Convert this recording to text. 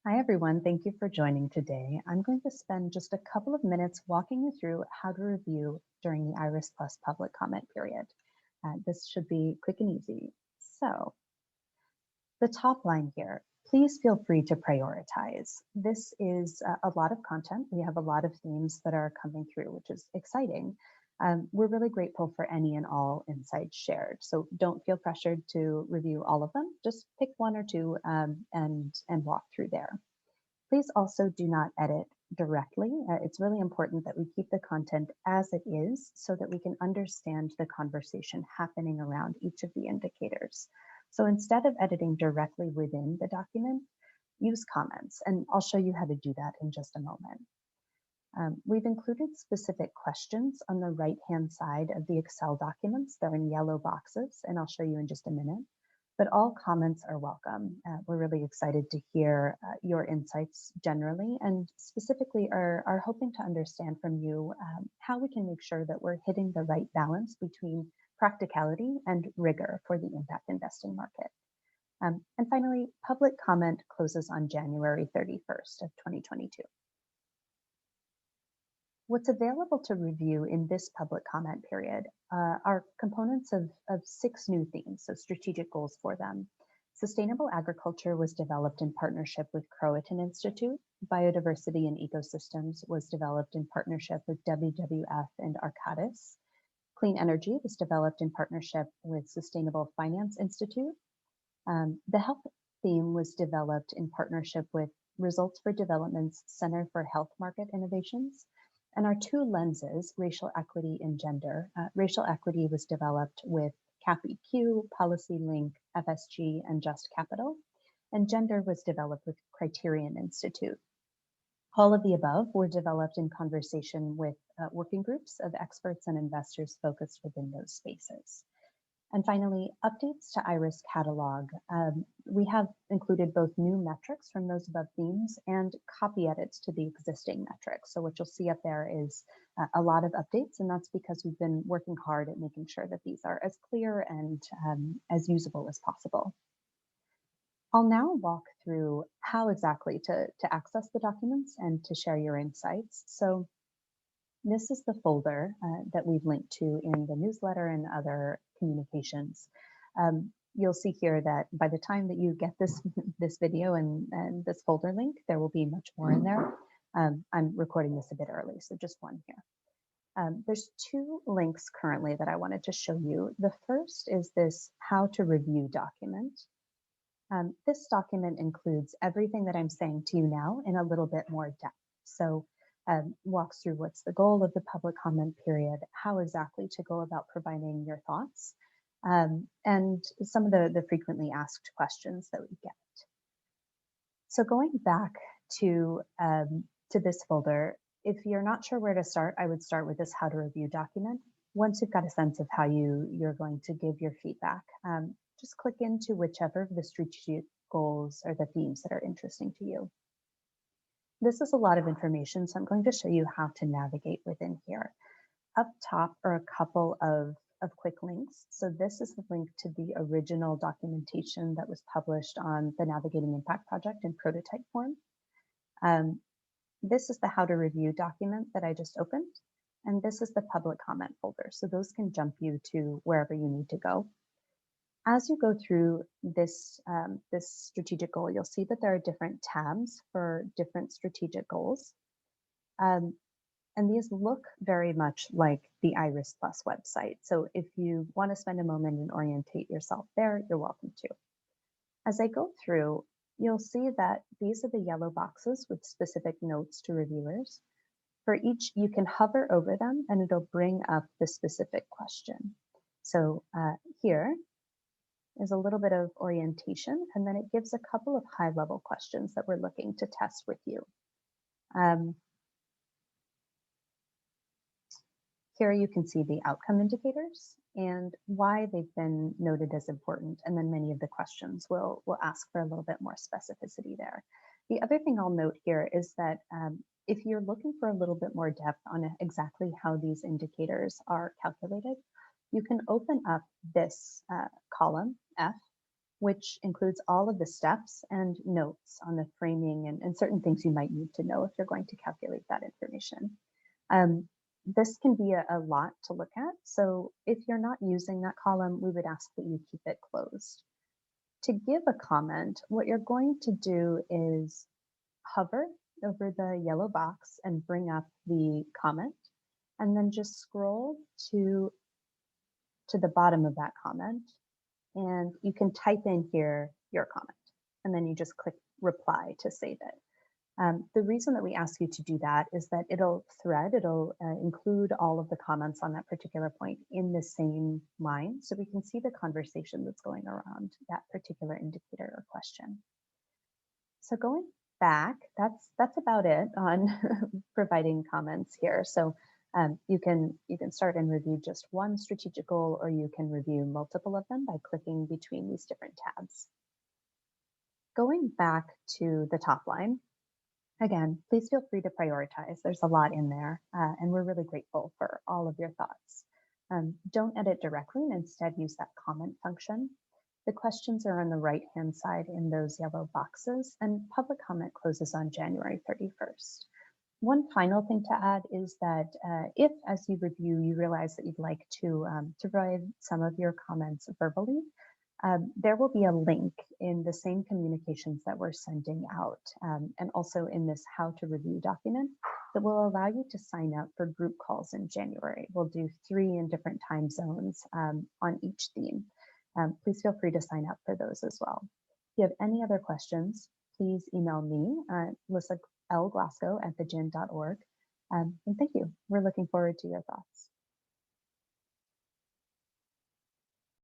Hi, everyone. Thank you for joining today. I'm going to spend just a couple of minutes walking you through how to review during the Iris Plus public comment period. This should be quick and easy. So, the top line here, please feel free to prioritize. This is a lot of content. We have a lot of themes that are coming through, which is exciting. We're really grateful for any and all insights shared. So don't feel pressured to review all of them. Just pick one or two and walk through there. Please also do not edit directly. It's really important that we keep the content as it is so that we can understand the conversation happening around each of the indicators. So instead of editing directly within the document, use comments, and I'll show you how to do that in just a moment. We've included specific questions on the right-hand side of the Excel documents. They're in yellow boxes, and I'll show you in just a minute. But all comments are welcome. We're really excited to hear your insights generally, and specifically are hoping to understand from you how we can make sure that we're hitting the right balance between practicality and rigor for the impact investing market. And finally, public comment closes on January 31st of 2022. What's available to review in this public comment period are components of 6 new themes, so strategic goals for them. Sustainable agriculture was developed in partnership with Croatan Institute. Biodiversity and ecosystems was developed in partnership with WWF and Arcadis. Clean energy was developed in partnership with Sustainable Finance Institute. The health theme was developed in partnership with Results for Development's Center for Health Market Innovations. And our 2 lenses, racial equity and gender. Racial equity was developed with CapEQ, Policy Link, FSG, and Just Capital. And gender was developed with Criterion Institute. All of the above were developed in conversation with working groups of experts and investors focused within those spaces. And finally, updates to IRIS catalog. We have included both new metrics from those above themes and copy edits to the existing metrics. So what you'll see up there is a lot of updates, and that's because we've been working hard at making sure that these are as clear and as usable as possible. I'll now walk through how exactly to access the documents and to share your insights. So this is the folder that we've linked to in the newsletter and other communications. You'll see here that by the time that you get this video and this folder link, there will be much more in there. I'm recording this a bit early, so just one here. There's 2 links currently that I wanted to show you. The first is this how to review document. This document includes everything that I'm saying to you now in a little bit more depth. So walks through what's the goal of the public comment period, how exactly to go about providing your thoughts, and some of the frequently asked questions that we get. So going back to this folder, if you're not sure where to start, I would start with this how to review document. Once you've got a sense of how you're going to give your feedback, just click into whichever of the strategic goals or the themes that are interesting to you. This is a lot of information, so I'm going to show you how to navigate within here. Up top are a couple of quick links. So this is the link to the original documentation that was published on the Navigating Impact Project in prototype form. This is the how to review document that I just opened, and this is the public comment folder. So those can jump you to wherever you need to go. As you go through this strategic goal, you'll see that there are different tabs for different strategic goals. And these look very much like the IRIS Plus website. So if you want to spend a moment and orientate yourself there, you're welcome to. As I go through, you'll see that these are the yellow boxes with specific notes to reviewers. For each, you can hover over them and it'll bring up the specific question. So here is a little bit of orientation, and then it gives a couple of high-level questions that we're looking to test with you. Here you can see the outcome indicators and why they've been noted as important, and then many of the questions will ask for a little bit more specificity there. The other thing I'll note here is that if you're looking for a little bit more depth on exactly how these indicators are calculated, you can open up this column, F, which includes all of the steps and notes on the framing and certain things you might need to know if you're going to calculate that information. Um, this can be a lot to look at, so if you're not using that column, we would ask that you keep it closed. To give a comment, what you're going to do is hover over the yellow box and bring up the comment, and then just scroll to the bottom of that comment, and you can type in here your comment, and then you just click reply to save it. The reason that we ask you to do that is that it'll include all of the comments on that particular point in the same line, so we can see the conversation that's going around that particular indicator or question. So going back, that's about it on providing comments here. So you can start and review just one strategic goal, or you can review multiple of them by clicking between these different tabs. Going back to the top line, again, please feel free to prioritize. There's a lot in there, and we're really grateful for all of your thoughts. Don't edit directly and instead use that comment function. The questions are on the right-hand side in those yellow boxes, and public comment closes on January 31st. One final thing to add is that if, as you review, you realize that you'd like to provide some of your comments verbally, there will be a link in the same communications that we're sending out, and also in this how to review document, that will allow you to sign up for group calls in January. We'll do 3 in different time zones on each theme. Please feel free to sign up for those as well. If you have any other questions, please email me, Melissa L. Glasgow at thegin.org. And thank you. We're looking forward to your thoughts.